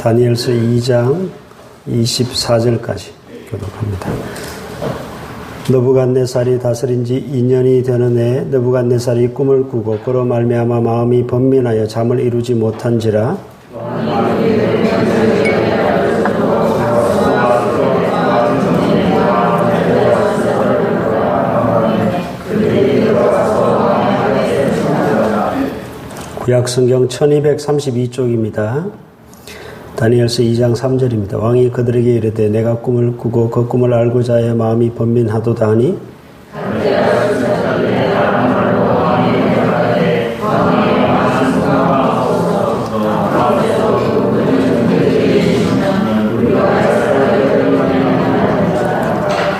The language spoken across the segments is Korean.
다니엘서 2장 24절까지 교독합니다. 느부갓네살이 다스린 지 2년이 되는 해에 느부갓네살이 꿈을 꾸고 그로 말미암아 마음이 번민하여 잠을 이루지 못한지라. 구약성경 1232쪽입니다. 다니엘서 2장 3절입니다. 왕이 그들에게 이르되 내가 꿈을 꾸고 그 꿈을 알고자 하여 마음이 번민하도다 하니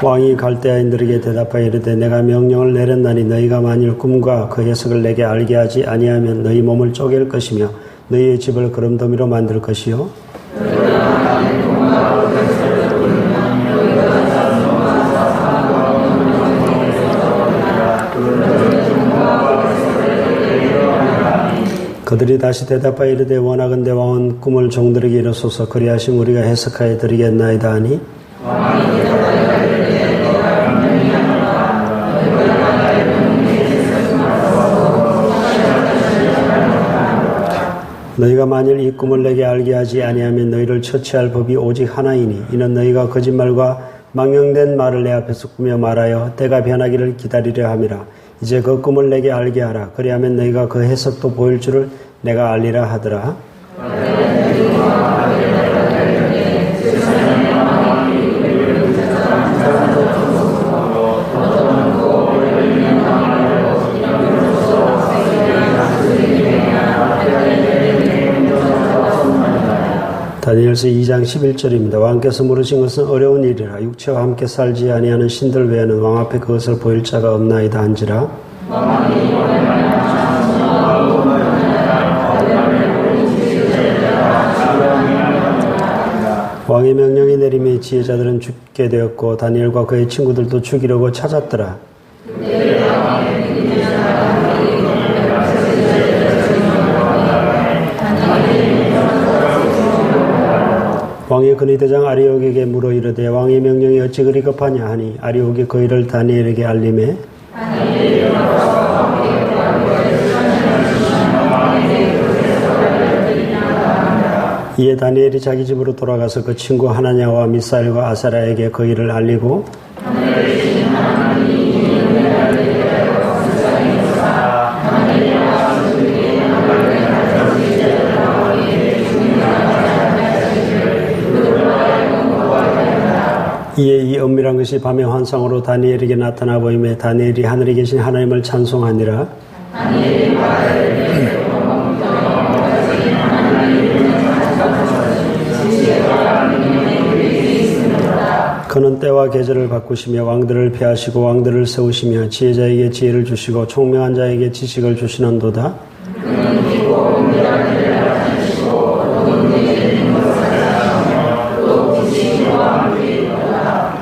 왕이 갈대아인들에게 대답하여 이르되 내가 명령을 내렸나니 너희가 만일 꿈과 그 해석을 내게 알게 하지 아니하면 너희 몸을 쪼갤 것이며 너희의 집을 거름더미로 만들 것이요 그들이 다시 대답하여 이르되 원하건대 왕은 꿈을 종들에게 이르소서 그리하시면 우리가 해석하여 드리겠나이다 하니 너희가 만일 이 꿈을 내게 알게 하지 아니하면 너희를 처치할 법이 오직 하나이니 이는 너희가 거짓말과 망령된 말을 내 앞에서 꾸며 말하여 때가 변하기를 기다리려 함이라. 이제 그 꿈을 내게 알게 하라. 그리하면 너희가 그 해석도 보일 줄을 내가 알리라 하더라. 다니엘서 2장 11절입니다. 왕께서 물으신 것은 어려운 일이라 육체와 함께 살지 아니하는 신들 외에는 왕 앞에 그것을 보일 자가 없나이다 한지라. 왕의 명령이 내림에 지혜자들은 죽게 되었고 다니엘과 그의 친구들도 죽이려고 찾았더라. 왕이 근위대장 아리옥에게 물어 이르되 왕의 명령이 어찌 그리 급하냐 하니 아리옥이 그 일을 다니엘에게 알림해 이에 다니엘이 자기 집으로 돌아가서 그 친구 하나냐와 미사엘과 아사랴에게 그 일을 알리고 이에 이 은밀한 것이 밤의 환상으로 다니엘에게 나타나 보임에 다니엘이 하늘에 계신 하나님을 찬송하니라. 그는 때와 계절을 바꾸시며 왕들을 폐하시고 왕들을 세우시며 지혜자에게 지혜를 주시고 총명한 자에게 지식을 주시는도다.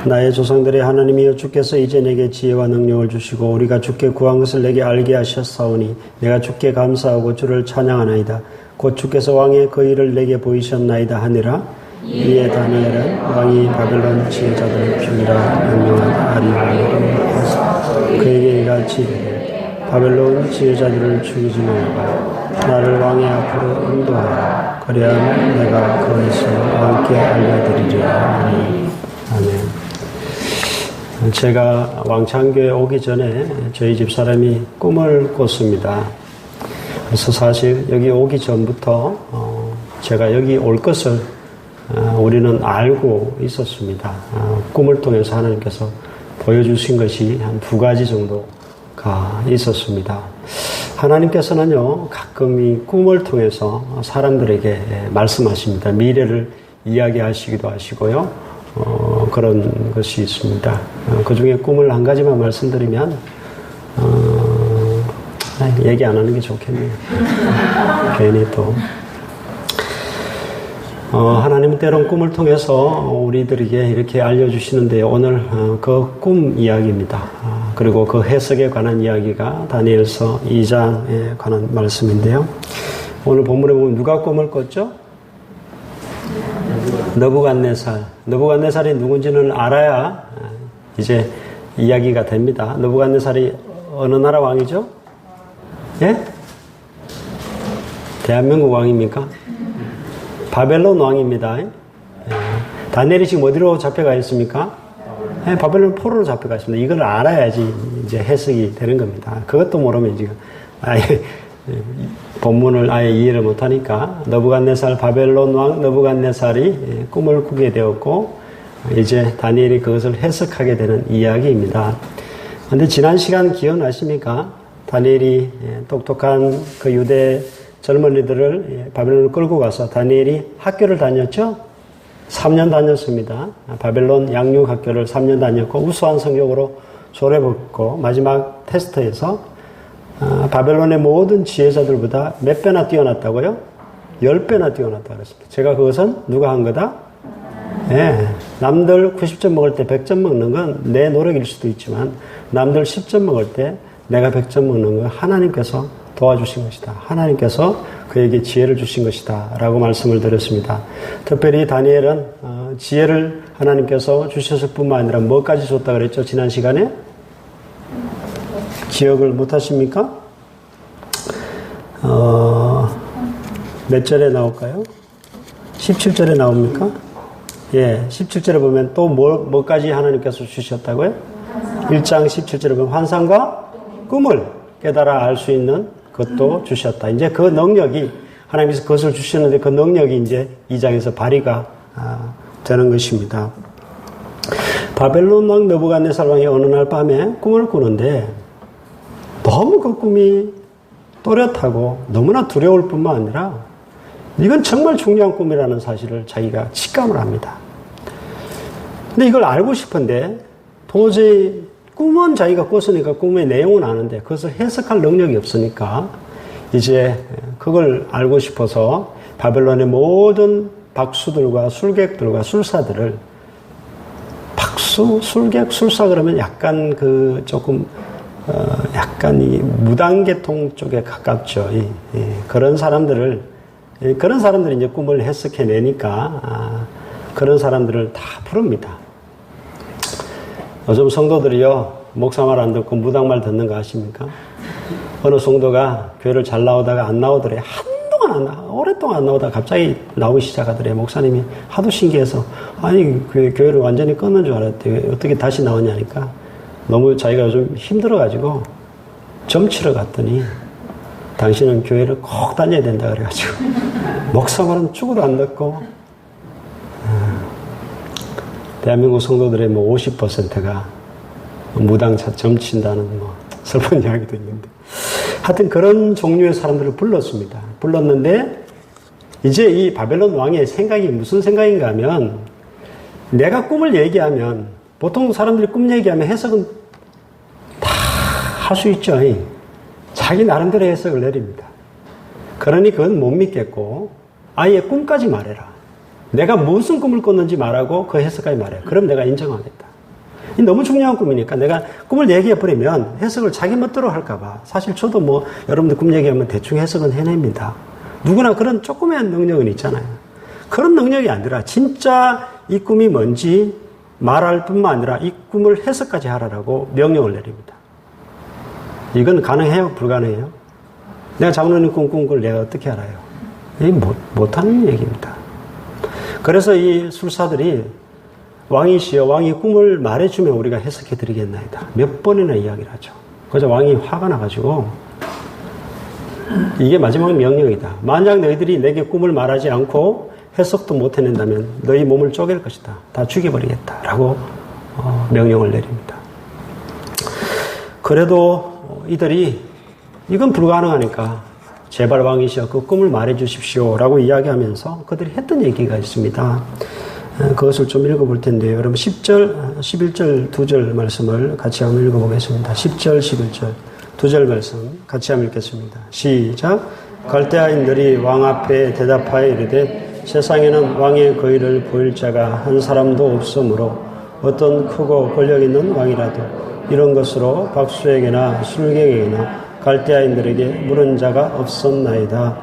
나의 조상들의 하나님이여 주께서 이제 내게 지혜와 능력을 주시고 우리가 주께 구한 것을 내게 알게 하셨사오니 내가 주께 감사하고 주를 찬양하나이다. 곧 주께서 왕의 그 일을 내게 보이셨나이다 하니라. 이에 다니엘은 왕이 바벨론 지혜자들을 죽이라 명령한 아리옥에게 그에게 이같이 바벨론 지혜자들을 죽이지 말고 나를 왕의 앞으로 인도하라. 그리하면 내가 그것을 왕께 알려드리리라. 아멘. 제가 왕창교에 오기 전에 저희 집 사람이 꿈을 꿨습니다. 그래서 사실 여기 오기 전부터 제가 여기 올 것을 우리는 알고 있었습니다. 꿈을 통해서 하나님께서 보여주신 것이 한 2가지 정도가 있었습니다. 하나님께서는요, 가끔 이 꿈을 통해서 사람들에게 말씀하십니다. 미래를 이야기하시기도 하시고요. 그런 것이 있습니다. 그 중에 꿈을 한 가지만 말씀드리면, 얘기 안 하는 게 좋겠네요. 괜히 또. 하나님은 때론 꿈을 통해서 우리들에게 이렇게 알려주시는데요. 오늘 그 꿈 이야기입니다. 그리고 그 해석에 관한 이야기가 다니엘서 2장에 관한 말씀인데요. 오늘 본문에 보면 누가 꿈을 꿨죠? 느부갓네살. 느부갓네살이 누군지는 알아야 이제 이야기가 됩니다. 느부갓네살이 어느 나라 왕이죠? 예? 대한민국 왕입니까? 바벨론 왕입니다. 예. 다니엘이 지금 어디로 잡혀가 있습니까? 예, 바벨론 포로로 잡혀가 있습니다. 이걸 알아야지 이제 해석이 되는 겁니다. 그것도 모르면 지금 아예 본문을 아예 이해를 못하니까 느부갓네살 바벨론 왕 느부갓네살이 꿈을 꾸게 되었고 이제 다니엘이 그것을 해석하게 되는 이야기입니다. 그런데 지난 시간 기억나십니까? 다니엘이 똑똑한 그 유대 젊은이들을 바벨론을 끌고 가서 다니엘이 학교를 다녔죠? 3년 다녔습니다. 바벨론 양육학교를 3년 다녔고 우수한 성적으로 졸업했고 마지막 테스트에서 바벨론의 모든 지혜자들보다 몇 배나 뛰어났다고요? 10배나 뛰어났다고 그랬습니다. 제가 그것은 누가 한 거다? 예, 남들 90점 먹을 때 100점 먹는 건 내 노력일 수도 있지만 남들 10점 먹을 때 내가 100점 먹는 건 하나님께서 도와주신 것이다. 하나님께서 그에게 지혜를 주신 것이다. 라고 말씀을 드렸습니다. 특별히 다니엘은 지혜를 하나님께서 주셨을 뿐만 아니라 뭐까지 줬다 그랬죠? 지난 시간에? 기억을 못 하십니까? 몇 절에 나올까요? 17절에 나옵니까? 예, 17절에 보면 또 뭐까지 하나님께서 주셨다고요? 1장 17절에 보면 환상과 꿈을 깨달아 알 수 있는 것도 주셨다. 이제 그 능력이 하나님께서 그것을 주셨는데 그 능력이 이제 2장에서 발휘가 되는 것입니다. 바벨론 왕 느부갓네살 왕이 어느 날 밤에 꿈을 꾸는데 너무 그 꿈이 또렷하고 너무나 두려울 뿐만 아니라 이건 정말 중요한 꿈이라는 사실을 자기가 직감을 합니다. 근데 이걸 알고 싶은데 도저히 꿈은 자기가 꿨으니까 꿈의 내용은 아는데 그것을 해석할 능력이 없으니까 이제 그걸 알고 싶어서 바벨론의 모든 박수들과 술객들과 술사들을 박수, 술객, 술사 그러면 약간 그 조금 약간 이 무당계통 쪽에 가깝죠. 그런 사람들이 이제 꿈을 해석해내니까 그런 사람들을 다 부릅니다. 요즘 성도들이요, 목사 말 안 듣고 무당 말 듣는 거 아십니까? 어느 성도가 교회를 잘 나오다가 안 나오더래. 오랫동안 안 나오다가 갑자기 나오기 시작하더래. 목사님이 하도 신기해서, 아니, 교회를 완전히 끊는 줄 알았대. 어떻게 다시 나오냐니까. 너무 자기가 요즘 힘들어가지고 점 치러 갔더니 당신은 교회를 꼭 다녀야 된다 그래가지고 목사 말은 죽어도 안 듣고 대한민국 성도들의 50%가 무당차 점친다는 슬픈 이야기도 있는데 하여튼 그런 종류의 사람들을 불렀는데 이제 이 바벨론 왕의 생각이 무슨 생각인가 하면 내가 꿈을 얘기하면 보통 사람들이 꿈 얘기하면 해석은 다 할 수 있죠. 자기 나름대로 해석을 내립니다. 그러니 그건 못 믿겠고 아예 꿈까지 말해라. 내가 무슨 꿈을 꿨는지 말하고 그 해석까지 말해. 그럼 내가 인정하겠다. 너무 중요한 꿈이니까 내가 꿈을 얘기해버리면 해석을 자기 멋대로 할까봐. 사실 저도 여러분들 꿈 얘기하면 대충 해석은 해냅니다. 누구나 그런 조금의 능력은 있잖아요. 그런 능력이 아니라 진짜 이 꿈이 뭔지 말할 뿐만 아니라 이 꿈을 해석까지 하라고 명령을 내립니다. 이건 가능해요? 불가능해요? 내가 장로님 꿈 꾼 걸 내가 어떻게 알아요? 이게 못하는 얘기입니다. 그래서 이 술사들이 왕이시여 왕이 꿈을 말해주면 우리가 해석해 드리겠나이다. 몇 번이나 이야기를 하죠. 그래서 왕이 화가 나가지고 이게 마지막 명령이다. 만약 너희들이 내게 꿈을 말하지 않고 해석도 못 해낸다면 너희 몸을 쪼갤 것이다. 다 죽여버리겠다. 라고 명령을 내립니다. 그래도 이들이 이건 불가능하니까 제발 왕이시여 그 꿈을 말해 주십시오. 라고 이야기하면서 그들이 했던 얘기가 있습니다. 그것을 좀 읽어볼 텐데요. 여러분 10절, 11절 두 절 말씀을 같이 한번 읽어보겠습니다. 10절, 11절 두 절 말씀 같이 한번 읽겠습니다. 시작. 갈대아인들이 왕 앞에 대답하여 이르되 세상에는 왕의 거의를 보일 자가 한 사람도 없으므로 어떤 크고 권력 있는 왕이라도 이런 것으로 박수에게나 술객에게나 갈대아인들에게 물은 자가 없었나이다.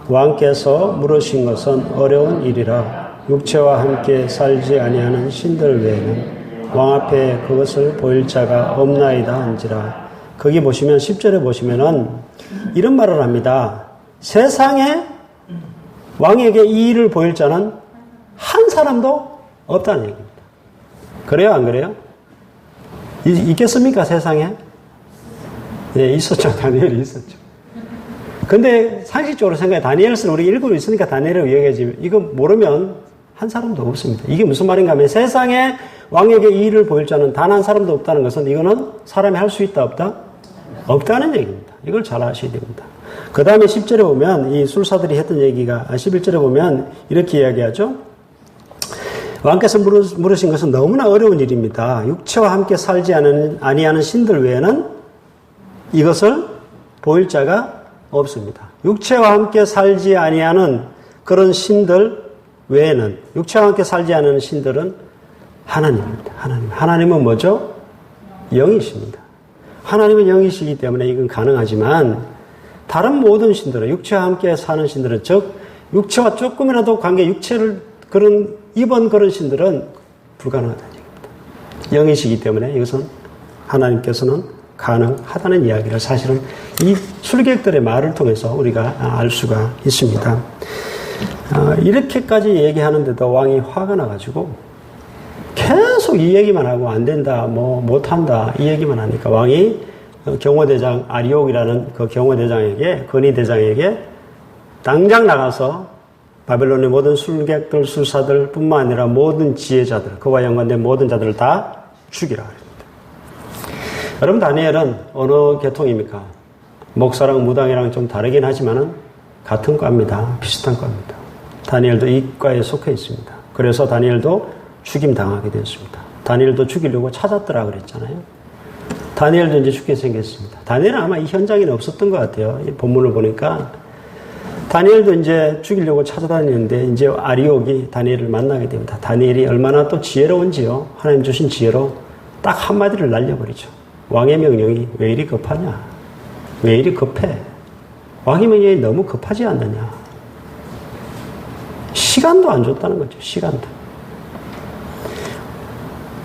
왕께서 물으신 것은 어려운 일이라 육체와 함께 살지 아니하는 신들 외에는 왕 앞에 그것을 보일 자가 없나이다 한지라. 거기 보시면 10절에 보시면은 이런 말을 합니다. 세상에 왕에게 이 일을 보일 자는 한 사람도 없다는 얘기입니다. 그래요, 안 그래요? 있겠습니까, 세상에? 네, 있었죠. 다니엘이 있었죠. 근데 상식적으로 생각해, 다니엘서는 우리 읽고 있으니까 다니엘을 이야기하지, 이거 모르면 한 사람도 없습니다. 이게 무슨 말인가 하면 세상에 왕에게 이 일을 보일 자는 단 한 사람도 없다는 것은 이거는 사람이 할 수 있다, 없다? 없다는 얘기입니다. 이걸 잘 아셔야 됩니다. 그 다음에 10절에 보면 이 술사들이 했던 얘기가 11절에 보면 이렇게 이야기하죠. 왕께서 물으신 것은 너무나 어려운 일입니다. 육체와 함께 살지 아니하는 신들 외에는 이것을 보일 자가 없습니다. 육체와 함께 살지 아니하는 그런 신들 외에는, 육체와 함께 살지 않은 신들은 하나님입니다. 하나님은 뭐죠? 영이십니다. 하나님은 영이시기 때문에 이건 가능하지만 다른 모든 신들은, 육체와 함께 사는 신들은, 즉 육체와 조금이라도 관계, 육체를 입은 그런 신들은 불가능하다는 얘기입니다. 영이시기 때문에 이것은 하나님께서는 가능하다는 이야기를 사실은 이 술객들의 말을 통해서 우리가 알 수가 있습니다. 이렇게까지 얘기하는데도 왕이 화가 나가지고 계속 이 얘기만 하고 안 된다, 뭐 못한다 이 얘기만 하니까 왕이 경호대장 아리옥이라는 그 경호대장에게, 건의대장에게 당장 나가서 바벨론의 모든 술객들, 술사들 뿐만 아니라 모든 지혜자들, 그와 연관된 모든 자들을 다 죽이라 그럽니다. 여러분, 다니엘은 어느 계통입니까? 목사랑 무당이랑 좀 다르긴 하지만은 같은 과입니다. 비슷한 과입니다. 다니엘도 이 과에 속해 있습니다. 그래서 다니엘도 죽임 당하게 되었습니다. 다니엘도 죽이려고 찾았더라 그랬잖아요. 다니엘도 이제 죽게 생겼습니다. 다니엘은 아마 이 현장에는 없었던 것 같아요. 이 본문을 보니까 다니엘도 이제 죽이려고 찾아다니는데 이제 아리옥이 다니엘을 만나게 됩니다. 다니엘이 얼마나 또 지혜로운지요. 하나님 주신 지혜로 딱 한마디를 날려버리죠. 왕의 명령이 왜 이리 급하냐? 왜 이리 급해? 왕의 명령이 너무 급하지 않느냐? 시간도 안 줬다는 거죠. 시간도.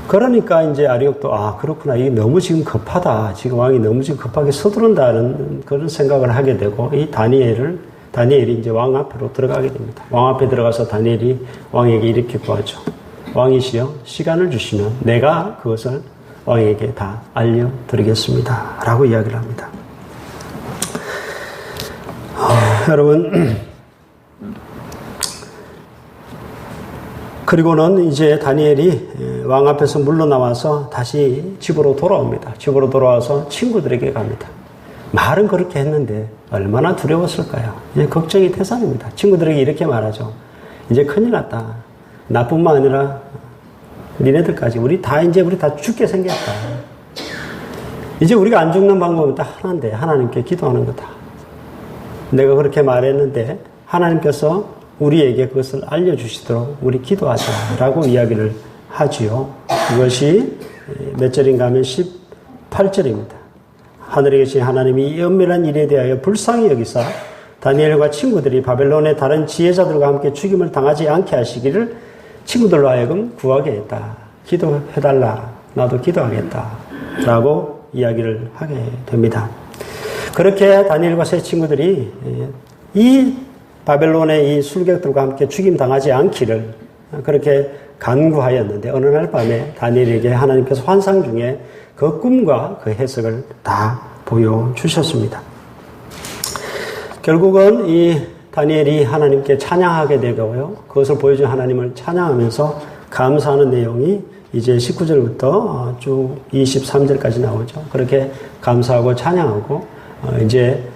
그러니까 이제 아리옥도 그렇구나. 이게 너무 지금 급하다. 지금 왕이 너무 지금 급하게 서두른다는 그런 생각을 하게 되고 이 다니엘이 이제 왕 앞으로 들어가게 됩니다. 왕 앞에 들어가서 다니엘이 왕에게 이렇게 구하죠. 왕이시여, 시간을 주시면 내가 그것을 왕에게 다 알려드리겠습니다. 라고 이야기를 합니다. 여러분, 그리고는 이제 다니엘이 왕 앞에서 물러나와서 다시 집으로 돌아옵니다. 집으로 돌아와서 친구들에게 갑니다. 말은 그렇게 했는데 얼마나 두려웠을까요? 이제 걱정이 태산입니다. 친구들에게 이렇게 말하죠. 이제 큰일 났다. 나뿐만 아니라 니네들까지 우리 다 죽게 생겼다. 이제 우리가 안 죽는 방법은 딱 하나인데 하나님께 기도하는 거다. 내가 그렇게 말했는데 하나님께서 우리에게 그것을 알려주시도록 우리 기도하자라고 이야기를 하지요. 이것이 몇 절인가 하면 18절입니다. 하늘에 계신 하나님이 이 은밀한 일에 대하여 불쌍히 여기사 다니엘과 친구들이 바벨론의 다른 지혜자들과 함께 죽임을 당하지 않게 하시기를 친구들로 하여금 구하게 했다. 기도해달라. 나도 기도하겠다. 라고 이야기를 하게 됩니다. 그렇게 다니엘과 세 친구들이 이 바벨론의 이 술객들과 함께 죽임 당하지 않기를 그렇게 간구하였는데 어느 날 밤에 다니엘에게 하나님께서 환상 중에 그 꿈과 그 해석을 다 보여주셨습니다. 결국은 이 다니엘이 하나님께 찬양하게 되고요. 그것을 보여준 하나님을 찬양하면서 감사하는 내용이 이제 19절부터 쭉 23절까지 나오죠. 그렇게 감사하고 찬양하고 이제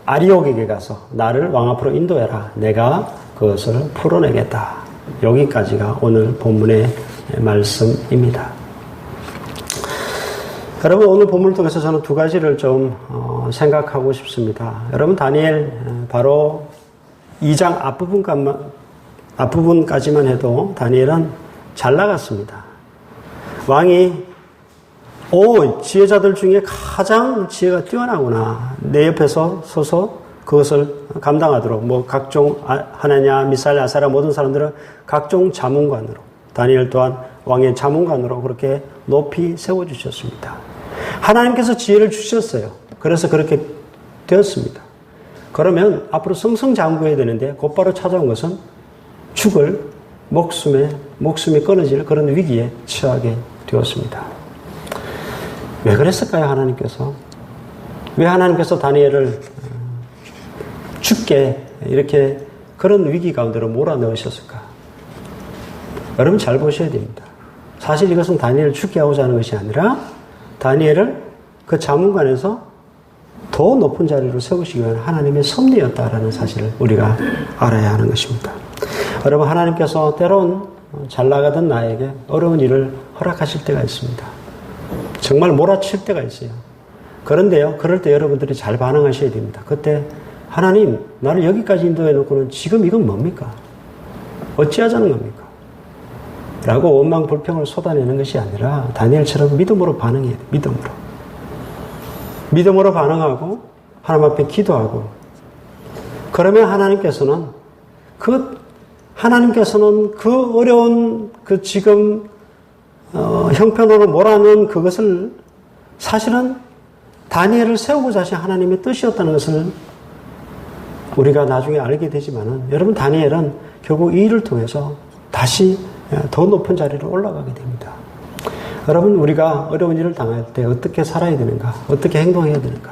아리옥에게 가서 나를 왕 앞으로 인도해라. 내가 그것을 풀어내겠다. 여기까지가 오늘 본문의 말씀입니다. 여러분, 오늘 본문을 통해서 저는 두 가지를 좀 생각하고 싶습니다. 여러분, 다니엘 바로 2장 앞부분까지만 해도 다니엘은 잘 나갔습니다. 왕이 지혜자들 중에 가장 지혜가 뛰어나구나. 내 옆에서 서서 그것을 감당하도록 뭐 각종 하나냐, 미사엘, 아사랴 모든 사람들은 각종 자문관으로, 다니엘 또한 왕의 자문관으로 그렇게 높이 세워주셨습니다. 하나님께서 지혜를 주셨어요. 그래서 그렇게 되었습니다. 그러면 앞으로 승승장구해야 되는데 곧바로 찾아온 것은 죽을 목숨이 끊어질 그런 위기에 처하게 되었습니다. 왜 그랬을까요, 하나님께서? 왜 하나님께서 다니엘을 죽게 이렇게 그런 위기 가운데로 몰아넣으셨을까? 여러분 잘 보셔야 됩니다. 사실 이것은 다니엘을 죽게 하고자 하는 것이 아니라 다니엘을 그 자문관에서 더 높은 자리로 세우시기 위한 하나님의 섭리였다라는 사실을 우리가 알아야 하는 것입니다. 여러분, 하나님께서 때론 잘 나가던 나에게 어려운 일을 허락하실 때가 있습니다. 정말 몰아칠 때가 있어요. 그런데요, 그럴 때 여러분들이 잘 반응하셔야 됩니다. 그때 하나님, 나를 여기까지 인도해 놓고는 지금 이건 뭡니까? 어찌하자는 겁니까? 라고 원망 불평을 쏟아내는 것이 아니라 다니엘처럼 믿음으로 반응해야 돼요. 믿음으로 반응하고 하나님 앞에 기도하고, 그러면 하나님께서는 그 어려운 그 지금 형편으로 몰아넣은 그것을 사실은 다니엘을 세우고자 하신 하나님의 뜻이었다는 것을 우리가 나중에 알게 되지만은, 여러분, 다니엘은 결국 이 일을 통해서 다시 더 높은 자리로 올라가게 됩니다. 여러분, 우리가 어려운 일을 당할 때 어떻게 살아야 되는가? 어떻게 행동해야 되는가?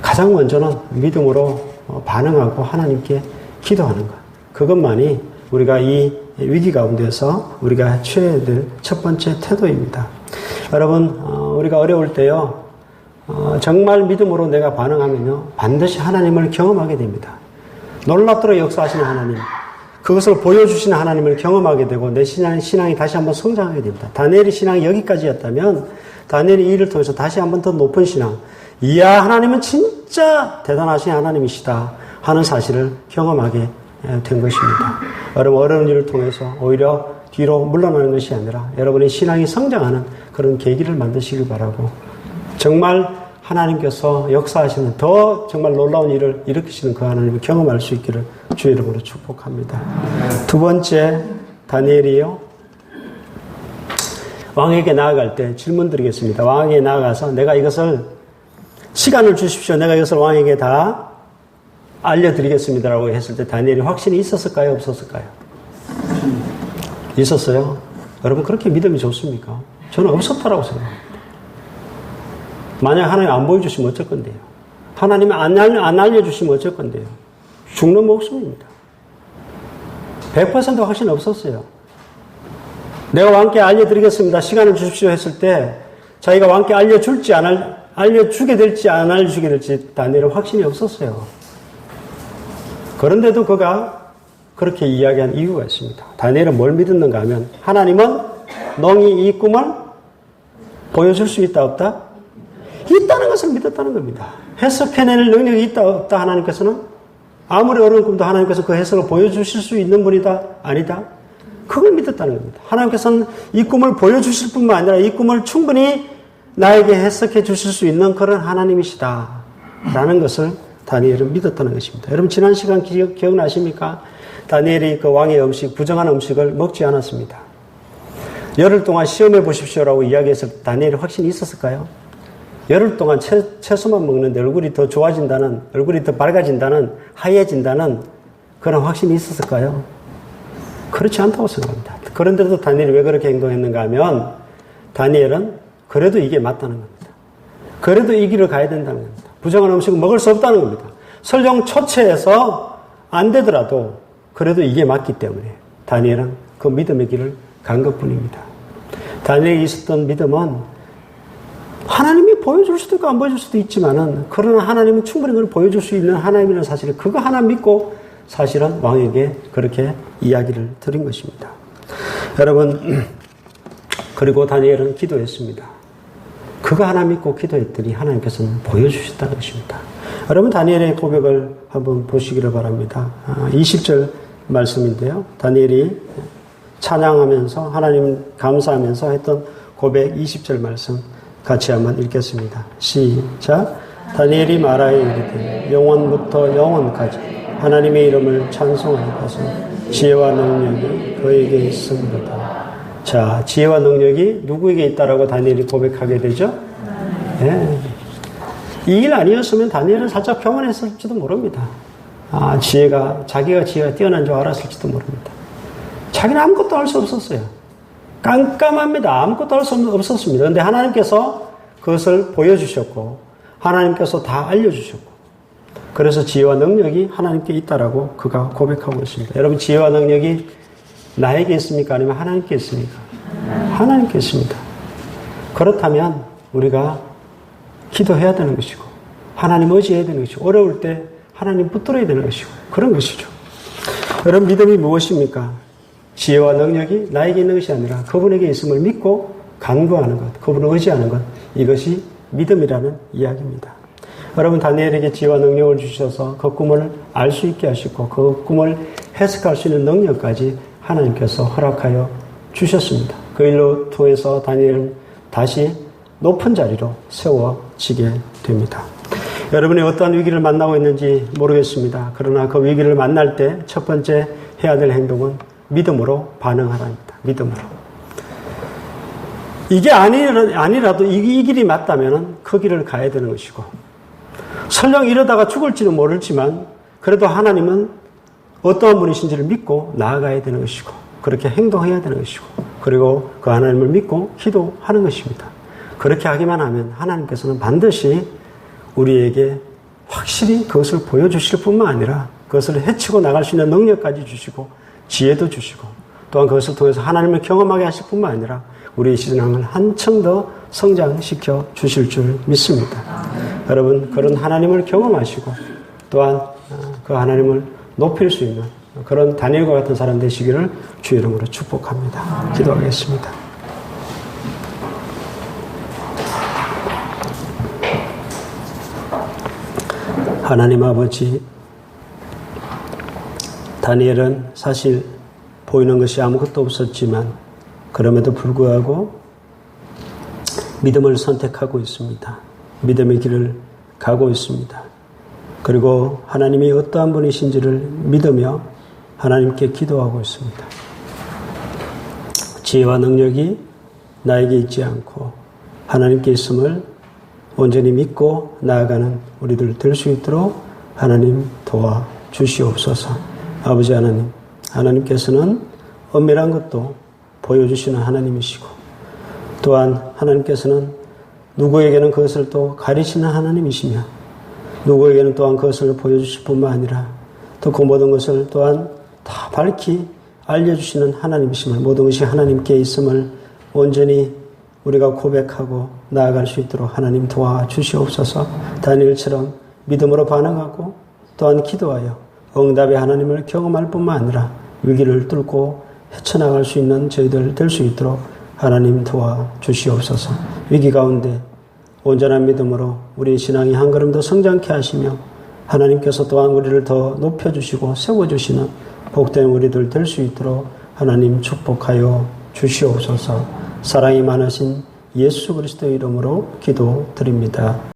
가장 먼저는 믿음으로 반응하고 하나님께 기도하는 것. 그것만이 우리가 이 위기 가운데서 우리가 취해야 될 첫 번째 태도입니다. 여러분, 우리가 어려울 때요, 정말 믿음으로 내가 반응하면요, 반드시 하나님을 경험하게 됩니다. 놀랍도록 역사하시는 하나님, 그것을 보여주시는 하나님을 경험하게 되고 내 신앙이 다시 한번 성장하게 됩니다. 다니엘의 신앙이 여기까지였다면 다니엘이 이 일을 통해서 다시 한번 더 높은 신앙, 이야, 하나님은 진짜 대단하신 하나님이시다 하는 사실을 경험하게 된 것입니다. 여러분, 어려운 일을 통해서 오히려 뒤로 물러나는 것이 아니라 여러분의 신앙이 성장하는 그런 계기를 만드시길 바라고, 정말 하나님께서 역사하시는 더 정말 놀라운 일을 일으키시는 그 하나님을 경험할 수 있기를 주의 이름으로 축복합니다. 두 번째, 다니엘이요, 왕에게 나아갈 때 질문 드리겠습니다. 왕에게 나아가서 내가 이것을, 시간을 주십시오, 내가 이것을 왕에게 다 알려드리겠습니다라고 했을 때 다니엘이 확신이 있었을까요, 없었을까요? 있었어요. 여러분, 그렇게 믿음이 좋습니까? 저는 없었다라고 생각합니다. 만약 하나님 안 보여주시면 어쩔 건데요? 하나님이 안 알려주시면 어쩔 건데요? 죽는 목숨입니다. 100% 확신 없었어요. 내가 왕께 알려드리겠습니다, 시간을 주십시오 했을 때 자기가 왕께 알려주게 될지 안 알려주게 될지 다니엘은 확신이 없었어요. 그런데도 그가 그렇게 이야기한 이유가 있습니다. 다니엘은 뭘 믿었는가 하면, 하나님은 너희 이 꿈을 보여줄 수 있다 없다? 있다는 것을 믿었다는 겁니다. 해석해낼 능력이 있다 없다? 하나님께서는 아무리 어려운 꿈도 하나님께서 그 해석을 보여주실 수 있는 분이다 아니다? 그걸 믿었다는 겁니다. 하나님께서는 이 꿈을 보여주실 뿐만 아니라 이 꿈을 충분히 나에게 해석해 주실 수 있는 그런 하나님이시다 라는 것을 다니엘은 믿었다는 것입니다. 여러분, 지난 시간 기억나십니까? 다니엘이 그 왕의 음식, 부정한 음식을 먹지 않았습니다. 열흘 동안 시험해 보십시오라고 이야기해서 다니엘이 확신이 있었을까요? 열흘 동안 채소만 먹는데 얼굴이 더 좋아진다는, 얼굴이 더 밝아진다는, 하얘진다는 그런 확신이 있었을까요? 그렇지 않다고 생각합니다. 그런데도 다니엘이 왜 그렇게 행동했는가 하면, 다니엘은 그래도 이게 맞다는 겁니다. 그래도 이 길을 가야 된다는 겁니다. 부정한 음식은 먹을 수 없다는 겁니다. 설령 초췌해서 안 되더라도 그래도 이게 맞기 때문에 다니엘은 그 믿음의 길을 간 것뿐입니다. 다니엘이 있었던 믿음은 하나님이 보여줄 수도 있고 안 보여줄 수도 있지만은, 그러나 하나님은 충분히 그걸 보여줄 수 있는 하나님이라는 사실을 그거 하나 믿고 사실은 왕에게 그렇게 이야기를 드린 것입니다. 여러분, 그리고 다니엘은 기도했습니다. 그거 하나 믿고 기도했더니 하나님께서는 보여주셨다는 것입니다. 여러분, 다니엘의 고백을 한번 보시기를 바랍니다. 20절 말씀인데요. 다니엘이 찬양하면서 하나님 감사하면서 했던 고백 20절 말씀 같이 한번 읽겠습니다. 시작. 다니엘이 말하여 이르되 영원부터 영원까지 하나님의 이름을 찬송하는 것은 지혜와 능력이 그에게 있습니다. 자, 지혜와 능력이 누구에게 있다라고 다니엘이 고백하게 되죠? 네. 이 일 아니었으면 다니엘은 살짝 평안했을지도 모릅니다. 자기가 지혜가 뛰어난 줄 알았을지도 모릅니다. 자기는 아무것도 할 수 없었어요. 깜깜합니다. 아무것도 할 수 없었습니다. 그런데 하나님께서 그것을 보여주셨고, 하나님께서 다 알려주셨고, 그래서 지혜와 능력이 하나님께 있다라고 그가 고백하고 있습니다. 여러분, 지혜와 능력이 나에게 있습니까? 아니면 하나님께 있습니까? 하나님께 있습니다. 그렇다면 우리가 기도해야 되는 것이고, 하나님 의지해야 되는 것이고, 어려울 때 하나님 붙들어야 되는 것이고, 그런 것이죠. 여러분, 믿음이 무엇입니까? 지혜와 능력이 나에게 있는 것이 아니라 그분에게 있음을 믿고 간구하는 것, 그분을 의지하는 것, 이것이 믿음이라는 이야기입니다. 여러분, 다니엘에게 지혜와 능력을 주셔서 그 꿈을 알 수 있게 하시고 그 꿈을 해석할 수 있는 능력까지 하나님께서 허락하여 주셨습니다. 그 일로 통해서 다니엘은 다시 높은 자리로 세워지게 됩니다. 여러분이 어떠한 위기를 만나고 있는지 모르겠습니다. 그러나 그 위기를 만날 때 첫 번째 해야 될 행동은 믿음으로 반응하라입니다. 믿음으로. 이게 아니라도 이 길이 맞다면 그 길을 가야 되는 것이고, 설령 이러다가 죽을지는 모르지만 그래도 하나님은 어떠한 분이신지를 믿고 나아가야 되는 것이고, 그렇게 행동해야 되는 것이고, 그리고 그 하나님을 믿고 기도하는 것입니다. 그렇게 하기만 하면 하나님께서는 반드시 우리에게 확실히 그것을 보여주실 뿐만 아니라 그것을 헤치고 나갈 수 있는 능력까지 주시고 지혜도 주시고, 또한 그것을 통해서 하나님을 경험하게 하실 뿐만 아니라 우리의 신앙을 한층 더 성장시켜 주실 줄 믿습니다. 여러분, 그런 하나님을 경험하시고 또한 그 하나님을 높일 수 있는 그런 다니엘과 같은 사람 되시기를 주의 이름으로 축복합니다. 기도하겠습니다. 하나님 아버지, 다니엘은 사실 보이는 것이 아무것도 없었지만 그럼에도 불구하고 믿음을 선택하고 있습니다. 믿음의 길을 가고 있습니다. 그리고 하나님이 어떠한 분이신지를 믿으며 하나님께 기도하고 있습니다. 지혜와 능력이 나에게 있지 않고 하나님께 있음을 온전히 믿고 나아가는 우리들 될 수 있도록 하나님 도와주시옵소서. 아버지 하나님, 하나님께서는 엄밀한 것도 보여주시는 하나님이시고, 또한 하나님께서는 누구에게는 그것을 또 가리시는 하나님이시며, 누구에게는 또한 그것을 보여주실 뿐만 아니라 또 그 모든 것을 또한 다 밝히 알려주시는 하나님이심을, 모든 것이 하나님께 있음을 온전히 우리가 고백하고 나아갈 수 있도록 하나님 도와주시옵소서. 다니엘처럼 믿음으로 반응하고 또한 기도하여 응답의 하나님을 경험할 뿐만 아니라 위기를 뚫고 헤쳐나갈 수 있는 저희들 될 수 있도록 하나님 도와주시옵소서. 위기 가운데 온전한 믿음으로 우리 신앙이 한 걸음 더 성장케 하시며 하나님께서 또한 우리를 더 높여주시고 세워주시는 복된 우리들 될 수 있도록 하나님 축복하여 주시옵소서. 사랑이 많으신 예수 그리스도의 이름으로 기도드립니다.